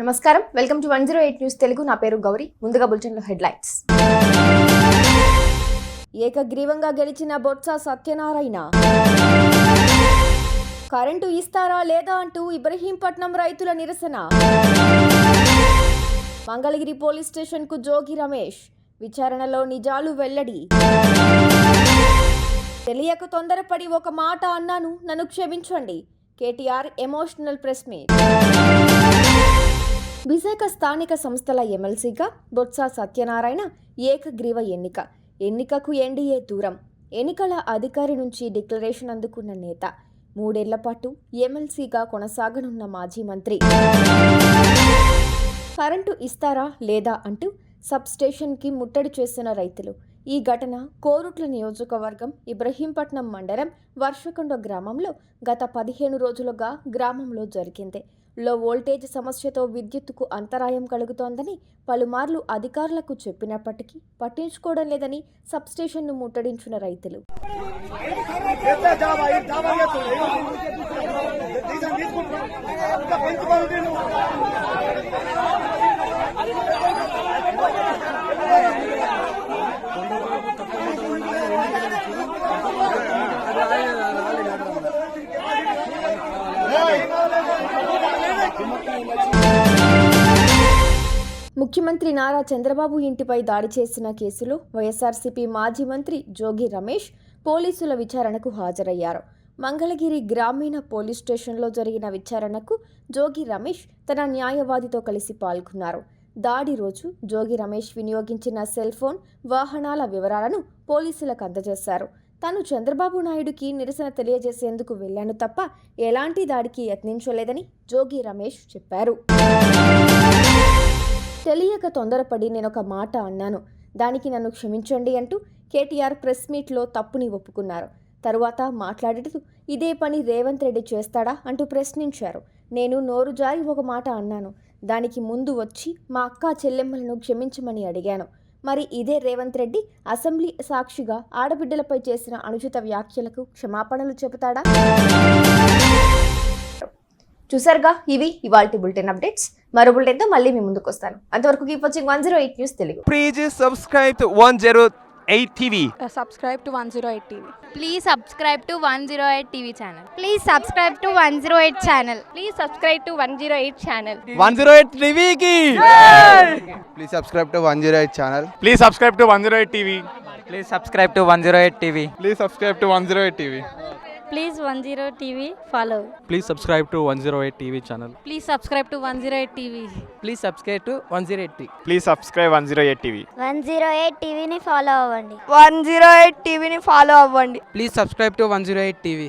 నమస్కారం, welcome to 108 news Telugu. నా పేరు గౌరీ. ముందుగా బులెటిన్లో హెడ్లైన్స్. ఏకగ్రీవంగా గెలిచిన బొత్స సత్యనారాయణ. కరెంటు ఇస్తారా లేదా అంటూ ఇబ్రహీంపట్నం రైతుల నిరసన. మంగళగిరి పోలీస్ స్టేషన్కు జోగి రమేష్. విచారణలో నిజాలు వెల్లడి. తెలియక తొందరపడి ఒక మాట అన్నాను, నన్ను క్షమించండి. KTR emotional press meet. Visakha స్థానిక సంస్థల ఎమ్మెల్సీగా బొత్స సత్యనారాయణ ఏకగ్రీవ ఎన్నికకు ఎన్డీఏ దూరం. ఎన్నికల అధికారి నుంచి డిక్లరేషన్ అందుకున్న నేత. 3 ఏళ్ల పాటు ఎమ్మెల్సీగా కొనసాగనున్న మాజీ మంత్రి. కరెంటు ఇస్తారా లేదా అంటూ సబ్స్టేషన్కి ముట్టడి చేసిన రైతులు. ఈ ఘటన కోరుట్ల నియోజకవర్గం ఇబ్రహీంపట్నం మండలం వర్షకొండ గ్రామంలో గత 15 రోజులుగా గ్రామంలో జరిగింది. లో వోల్టేజ్ సమస్యతో విద్యుత్తుకు అంతరాయం కలుగుతోందని పలుమార్లు అధికారులకు చెప్పినప్పటికీ పట్టించుకోవడం లేదని సబ్స్టేషన్ను ముట్టడించిన రైతులు. ముఖ్యమంత్రి నారా చంద్రబాబు ఇంటిపై దాడి చేసిన కేసులో వైఎస్ఆర్సీపీ మాజీ మంత్రి జోగి రమేష్ పోలీసుల విచారణకు హాజరయ్యారు. మంగళగిరి గ్రామీణ పోలీస్ స్టేషన్లో జరిగిన విచారణకు జోగి రమేష్ తన న్యాయవాదితో కలిసి పాల్గొన్నారు. దాడి రోజు జోగి రమేష్ వినియోగించిన సెల్ ఫోన్, వాహనాల వివరాలను పోలీసులకు అందజేశారు. తాను చంద్రబాబు నాయుడుకి నిరసన తెలియజేసేందుకు వెళ్లాను తప్ప ఎలాంటి దాడికి యత్నించలేదని జోగి రమేష్ చెప్పారు. తెలియక తొందరపడి నేనొక మాట అన్నాను, దానికి నన్ను క్షమించండి అంటూ కేటీఆర్ ప్రెస్ మీట్లో తప్పుని ఒప్పుకున్నారు. తరువాత మాట్లాడుతూ ఇదే పని రేవంత్ రెడ్డి చేస్తాడా అంటూ ప్రశ్నించారు. నేను నోరు జారి ఒక మాట అన్నాను, దానికి ముందు వచ్చి మా అక్క చెల్లెమ్మలను క్షమించమని అడిగాను. మరి ఇదే రేవంత్ రెడ్డి అసెంబ్లీ సాక్షిగా ఆడబిడ్డలపై చేసిన అనుచిత వ్యాఖ్యలకు క్షమాపణలు చెబుతాడా? చూసారుగా, ఇవి ఇవాల్టి బులెటిన్ అప్డేట్స్. మరో బులెటిన్తో మళ్ళీ మీ ముందుకు వస్తాను. అంతవరకు keep watching 108 news Telugu. Please subscribe to 108 TV. Subscribe to 108 TV. Please subscribe to 108 TV channel. Please subscribe to 108 channel. Please subscribe to 108 channel. 108 TV ki. Please subscribe to 108 channel. Please subscribe to 108 TV. Please subscribe to 108 TV. Please subscribe to 108 TV. Please 108 TV follow. Please subscribe to 108 TV channel. Please subscribe to 108 TV. Please subscribe to 108 TV. Please subscribe 108 TV. 108 TV ని follow అవ్వండి. 108 TV ని follow అవ్వండి. Please subscribe to 108 TV.